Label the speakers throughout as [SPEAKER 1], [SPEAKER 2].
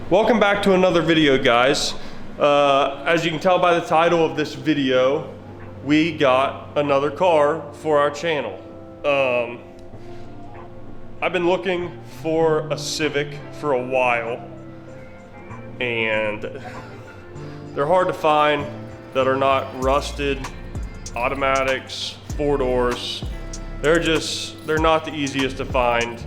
[SPEAKER 1] Welcome back to another video, guys. As you can tell by the title of this video, we got another car for our channel. I've been looking for a Civic for a while, and they're hard to find that are not rusted, automatics, 4-doors. They're not the easiest to find,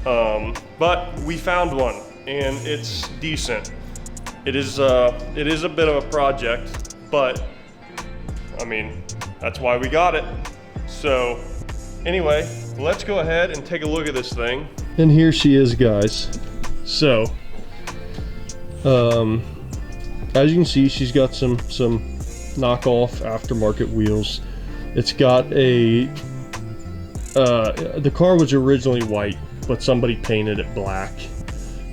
[SPEAKER 1] but we found one. And it's decent. It is a bit of a project, but I mean, that's why we got it. So anyway, let's go ahead and take a look at this thing. And here she is, guys. So as you can see, she's got some knockoff aftermarket wheels. It's got the car was originally white, but somebody painted it black.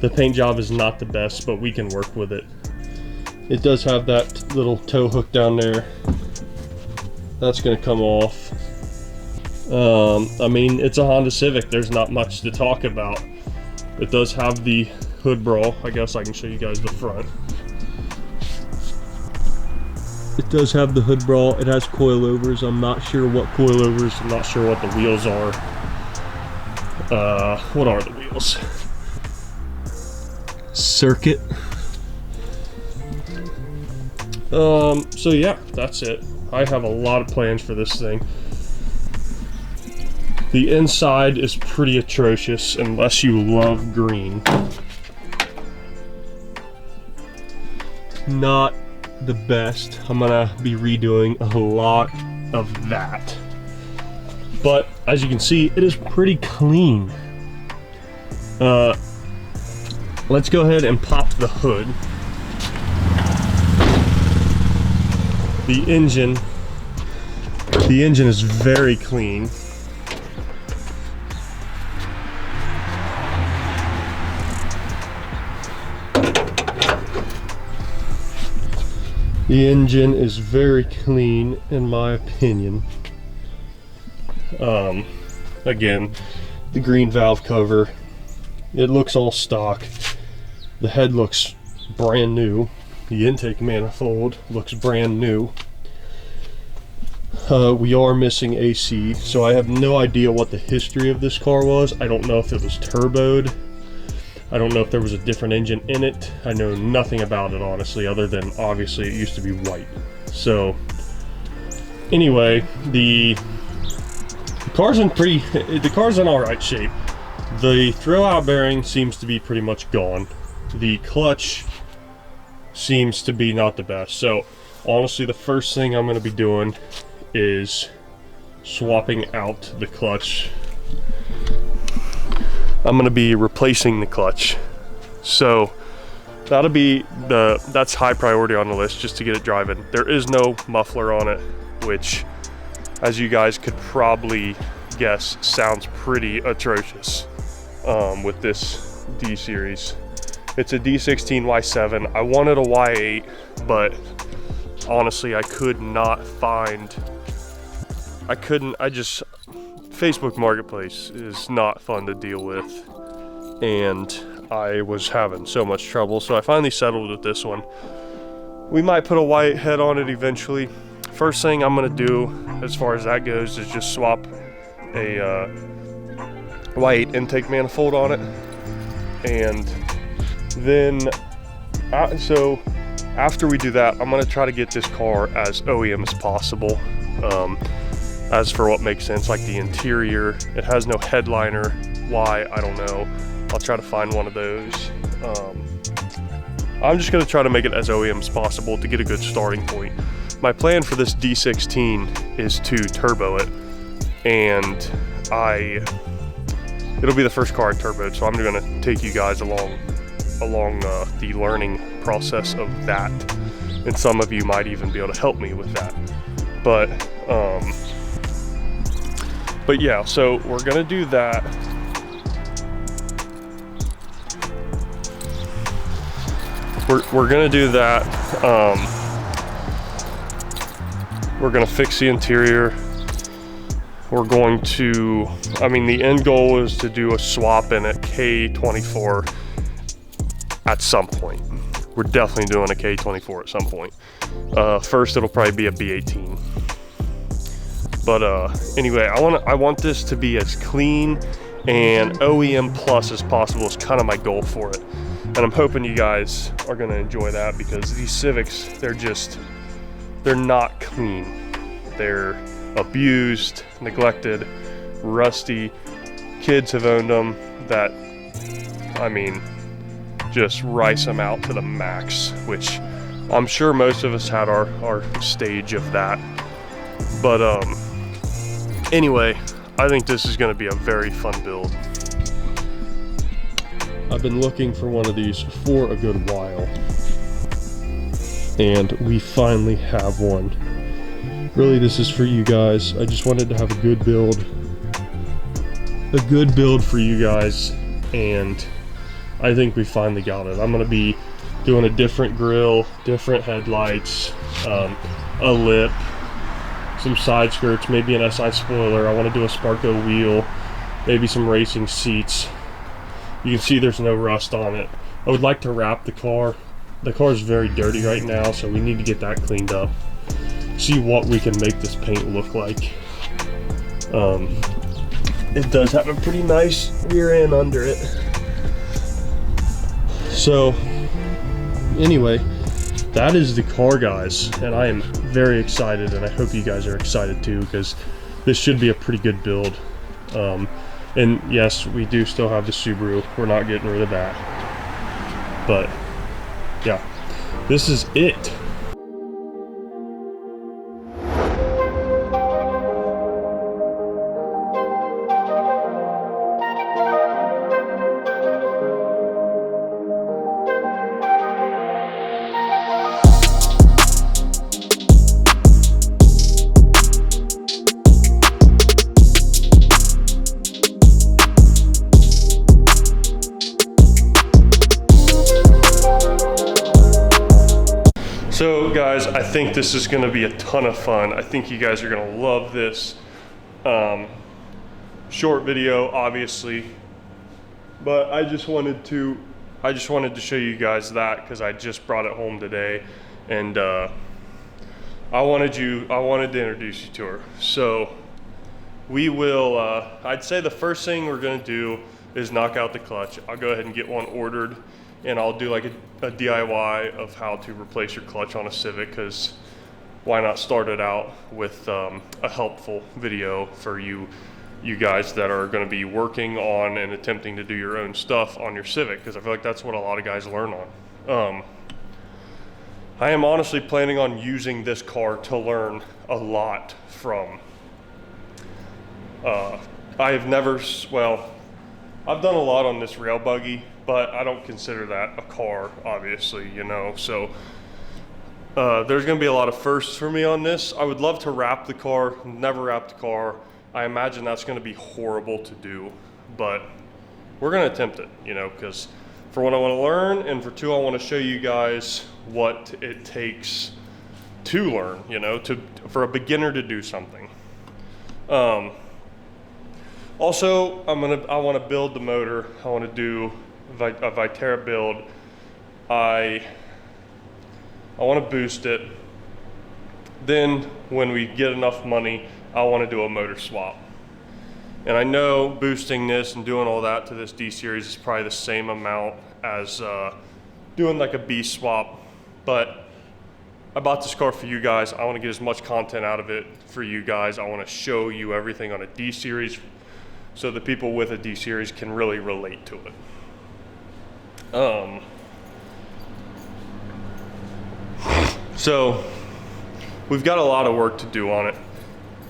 [SPEAKER 1] The paint job is not the best, but we can work with it. It does have that little tow hook down there. That's gonna come off. I mean, it's a Honda Civic. There's not much to talk about. It does have the hood brawl. I guess I can show you guys the front. It does have the hood brawl. It has coilovers. I'm not sure what coilovers. I'm not sure what the wheels are. What are the wheels? Circuit. So yeah, that's it. I have a lot of plans for this thing. The inside is pretty atrocious unless you love green. Not the best. I'm gonna be redoing a lot of that. But as you can see, it is pretty clean. Let's go ahead and pop the hood. The engine is very clean. The engine is very clean, in my opinion. Again, the green valve cover, it looks all stock. The head looks brand new. The intake manifold looks brand new. We are missing AC, so I have no idea what the history of this car was. I don't know if it was turboed. I don't know if there was a different engine in it. I know nothing about it, honestly, other than obviously it used to be white. So anyway, the car's in all right shape. The throw out bearing seems to be pretty much gone. The clutch seems to be not the best. So honestly, the first thing I'm going to be doing is swapping out the clutch. I'm going to be replacing the clutch. So that's high priority on the list, just to get it driving. There is no muffler on it, which, as you guys could probably guess, sounds pretty atrocious with this D series. It's a D16 Y7. I wanted a Y8, but honestly, I could not find, Facebook Marketplace is not fun to deal with, and I was having so much trouble, so I finally settled with this one. We might put a white head on it eventually. First thing I'm gonna do, as far as that goes, is just swap a white intake manifold on it, and then so after we do that, I'm gonna try to get this car as OEM as possible. As for what makes sense, like the interior, it has no headliner. Why, I don't know. I'll try to find one of those. I'm just gonna try to make it as OEM as possible to get a good starting point. My plan for this D16 is to turbo it, and it'll be the first car I turboed, so I'm gonna take you guys along the learning process of that, and some of you might even be able to help me with that. But yeah, so we're gonna do that. We're gonna do that. We're gonna fix the interior. We're going to, I mean, the end goal is to do a swap in at K24 at some point. We're definitely doing a K24 at some point. First, it'll probably be a B18. But anyway, I want this to be as clean and OEM plus as possible is kind of my goal for it. And I'm hoping you guys are gonna enjoy that, because these Civics, they're not clean. They're abused, neglected, rusty. Kids have owned them that, I mean, just rice them out to the max, which I'm sure most of us had our stage of that. But anyway, I think this is gonna be a very fun build. I've been looking for one of these for a good while, and we finally have one. Really, this is for you guys. I just wanted to have a good build for you guys, and I think we finally got it. I'm gonna be doing a different grille, different headlights, a lip, some side skirts, maybe an SI spoiler. I want to do a Sparko wheel, maybe some racing seats. You can see there's no rust on it. I would like to wrap the car. The car is very dirty right now, so we need to get that cleaned up. See what we can make this paint look like. It does have a pretty nice rear end under it. So anyway, that is the car, guys, and I am very excited, and I hope you guys are excited too, because this should be a pretty good build. And yes, we do still have the Subaru. We're not getting rid of that. But yeah, this is it. So guys, I think this is gonna be a ton of fun. I think you guys are gonna love this. Short video, obviously, but I just wanted to show you guys that, because I just brought it home today, and I wanted to introduce you to her. So we will, I'd say the first thing we're gonna do is knock out the clutch. I'll go ahead and get one ordered, and I'll do like a DIY of how to replace your clutch on a Civic, because why not start it out with a helpful video for you guys that are going to be working on and attempting to do your own stuff on your Civic, because I feel like that's what a lot of guys learn on. I am honestly planning on using this car to learn a lot from. I've done a lot on this rail buggy, but I don't consider that a car, obviously, you know. So there's gonna be a lot of firsts for me on this. I would love to wrap the car, never wrapped the car. I imagine that's gonna be horrible to do, but we're gonna attempt it, you know, because for one, I wanna learn, and for two, I wanna show you guys what it takes to learn, you know, for a beginner to do something. Also, I wanna build the motor. I wanna do a Viterra build. I want to boost it. Then when we get enough money, I want to do a motor swap. And I know boosting this and doing all that to this D series is probably the same amount as doing like a B swap, but I bought this car for you guys. I want to get as much content out of it for you guys. I want to show you everything on a D series so the people with a D series can really relate to it. So we've got a lot of work to do on it.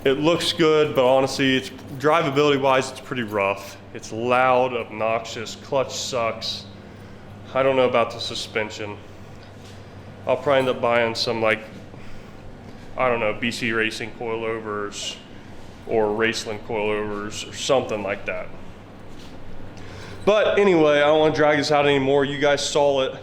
[SPEAKER 1] It looks good, but honestly, it's drivability wise, it's pretty rough. It's loud, obnoxious, clutch sucks. I don't know about the suspension. I'll probably end up buying some, like, I don't know, BC Racing coilovers or Raceland coilovers or something like that. But anyway, I don't want to drag this out anymore. You guys saw it.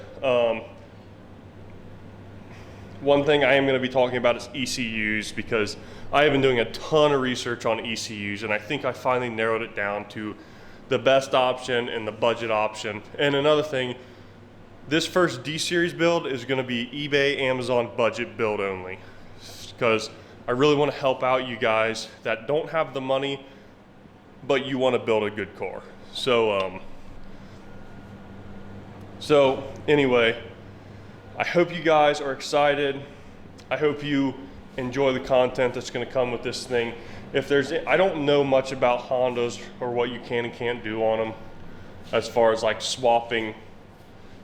[SPEAKER 1] One thing I am going to be talking about is ECUs, because I have been doing a ton of research on ECUs, and I think I finally narrowed it down to the best option and the budget option. And another thing, This first D-Series build is gonna be eBay, Amazon budget build only, because I really wanna help out you guys that don't have the money, but you wanna build a good car. So anyway, I hope you guys are excited. I hope you enjoy the content that's gonna come with this thing. I don't know much about Hondas or what you can and can't do on them as far as like swapping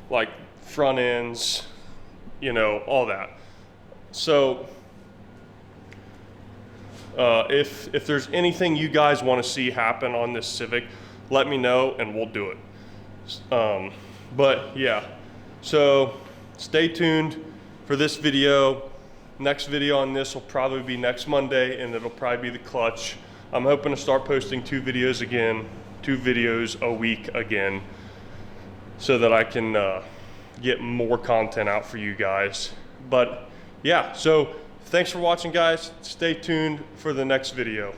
[SPEAKER 1] like front ends, you know, all that. So if there's anything you guys want to see happen on this Civic, let me know and we'll do it. But yeah, so stay tuned for this video. Next video on this will probably be next Monday, and it'll probably be the clutch. I'm hoping to start posting 2 videos a week again, so that I can get more content out for you guys. But yeah, so thanks for watching, guys. Stay tuned for the next video.